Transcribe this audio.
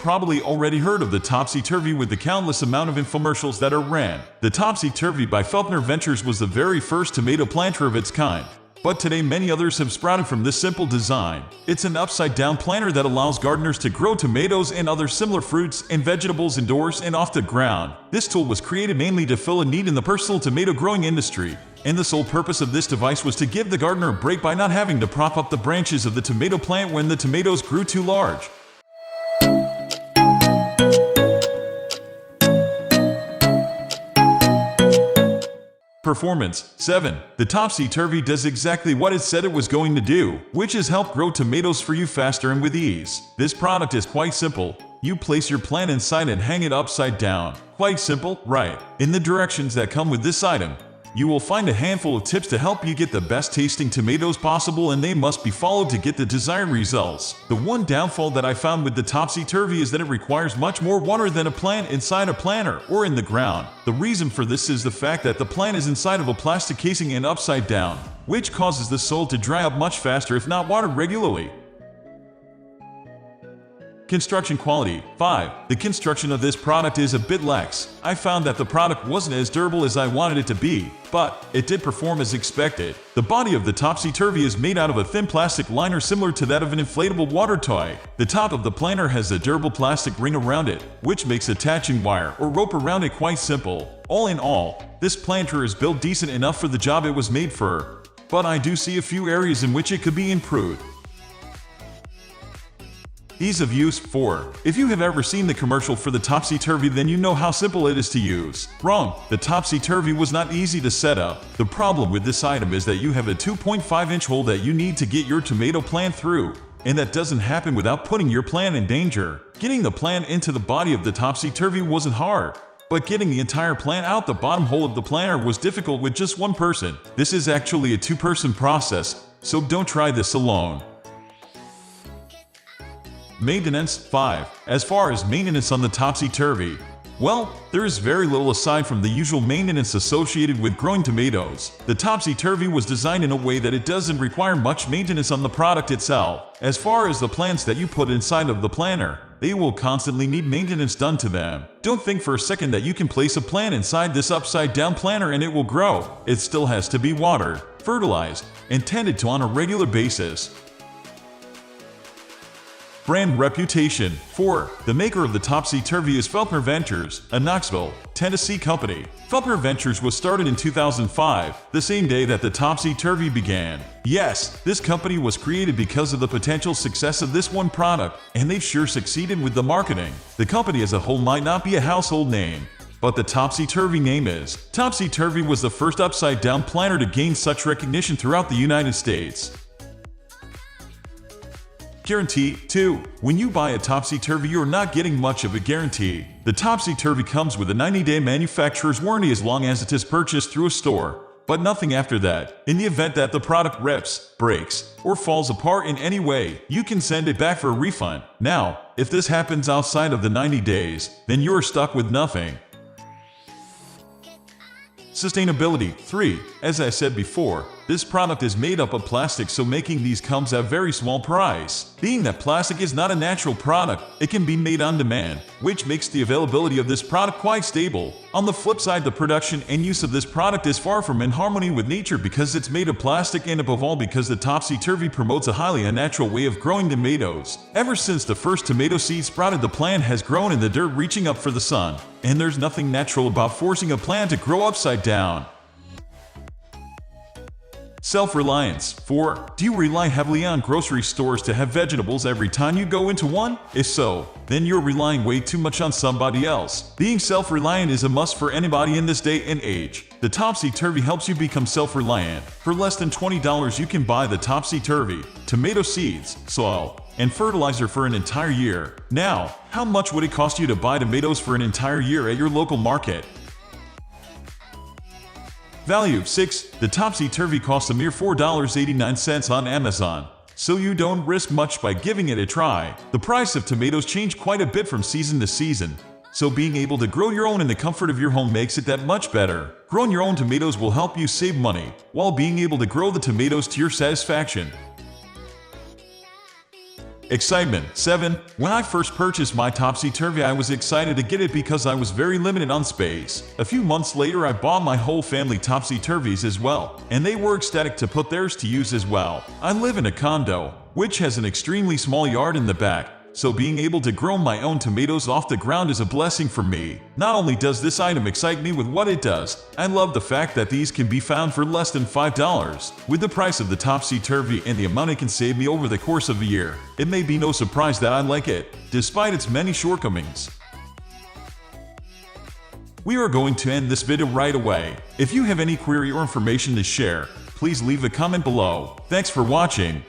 probably already heard of the Topsy Turvy with the countless amount of infomercials that are ran. The Topsy Turvy by Felknor Ventures was the very first tomato planter of its kind. But today many others have sprouted from this simple design. It's an upside-down planter that allows gardeners to grow tomatoes and other similar fruits and vegetables indoors and off the ground. This tool was created mainly to fill a need in the personal tomato growing industry. And the sole purpose of this device was to give the gardener a break by not having to prop up the branches of the tomato plant when the tomatoes grew too large. Performance 7. The Topsy Turvy does exactly what it said it was going to do, which is help grow tomatoes for you faster and with ease. This product is quite simple. You place your plant inside and hang it upside down. Quite simple, right? In the directions that come with this item, you will find a handful of tips to help you get the best tasting tomatoes possible, and they must be followed to get the desired results. The one downfall that I found with the Topsy Turvy is that it requires much more water than a plant inside a planter or in the ground. The reason for this is the fact that the plant is inside of a plastic casing and upside down, which causes the soil to dry up much faster if not watered regularly. Construction quality 5. The construction of this product is a bit lax. I found that the product wasn't as durable as I wanted it to be, but it did perform as expected. The body of the Topsy Turvy is made out of a thin plastic liner similar to that of an inflatable water toy. The top of the planter has a durable plastic ring around it, which makes attaching wire or rope around it quite simple. All in all, this planter is built decent enough for the job it was made for, but I do see a few areas in which it could be improved. Ease of use 4. If you have ever seen the commercial for the Topsy Turvy, then you know how simple it is to use. Wrong. The Topsy Turvy was not easy to set up. The problem with this item is that you have a 2.5-inch hole that you need to get your tomato plant through. And that doesn't happen without putting your plant in danger. Getting the plant into the body of the Topsy Turvy wasn't hard, but getting the entire plant out the bottom hole of the planter was difficult with just one person. This is actually a two-person process, so don't try this alone. Maintenance 5. As far as maintenance on the Topsy Turvy, well, there is very little aside from the usual maintenance associated with growing tomatoes. The Topsy Turvy was designed in a way that it doesn't require much maintenance on the product itself. As far as the plants that you put inside of the planter, they will constantly need maintenance done to them. Don't think for a second that you can place a plant inside this upside down planter and it will grow. It still has to be watered, fertilized, and tended to on a regular basis. Brand reputation 4. The maker of the Topsy Turvy is Felknor Ventures, a Knoxville, Tennessee company. Felknor Ventures was started in 2005, the same day that the Topsy Turvy began. Yes, this company was created because of the potential success of this one product, and they've sure succeeded with the marketing. The company as a whole might not be a household name, but the Topsy Turvy name is. Topsy Turvy was the first upside-down planter to gain such recognition throughout the United States. Guarantee 2. When you buy a Topsy Turvy, you're not getting much of a guarantee. The Topsy Turvy comes with a 90-day manufacturer's warranty as long as it is purchased through a store, but nothing after that. In the event that the product rips, breaks, or falls apart in any way, you can send it back for a refund. Now, if this happens outside of the 90 days, then you're stuck with nothing. Sustainability 3. As I said before, this product is made up of plastic, so making these comes at a very small price. Being that plastic is not a natural product, it can be made on demand, which makes the availability of this product quite stable. On the flip side, the production and use of this product is far from in harmony with nature because it's made of plastic, and above all because the Topsy Turvy promotes a highly unnatural way of growing tomatoes. Ever since the first tomato seed sprouted, the plant has grown in the dirt reaching up for the sun, and there's nothing natural about forcing a plant to grow upside down. Self-Reliance 4. Do you rely heavily on grocery stores to have vegetables every time you go into one? If so, then you're relying way too much on somebody else. Being self-reliant is a must for anybody in this day and age. The Topsy Turvy helps you become self-reliant. For less than $20 you can buy the Topsy Turvy, tomato seeds, soil, and fertilizer for an entire year. Now, how much would it cost you to buy tomatoes for an entire year at your local market? Value 6. The Topsy Turvy costs a mere $4.89 on Amazon, so you don't risk much by giving it a try. The price of tomatoes change quite a bit from season to season, so being able to grow your own in the comfort of your home makes it that much better. Growing your own tomatoes will help you save money, while being able to grow the tomatoes to your satisfaction. Excitement. 7. When I first purchased my Topsy Turvy, I was excited to get it because I was very limited on space. A few months later, I bought my whole family Topsy Turvies as well, and they were ecstatic to put theirs to use as well. I live in a condo, which has an extremely small yard in the back, so being able to grow my own tomatoes off the ground is a blessing for me. Not only does this item excite me with what it does, I love the fact that these can be found for less than $5. With the price of the Topsy Turvy and the amount it can save me over the course of a year, it may be no surprise that I like it, despite its many shortcomings. We are going to end this video right away. If you have any query or information to share, please leave a comment below. Thanks for watching.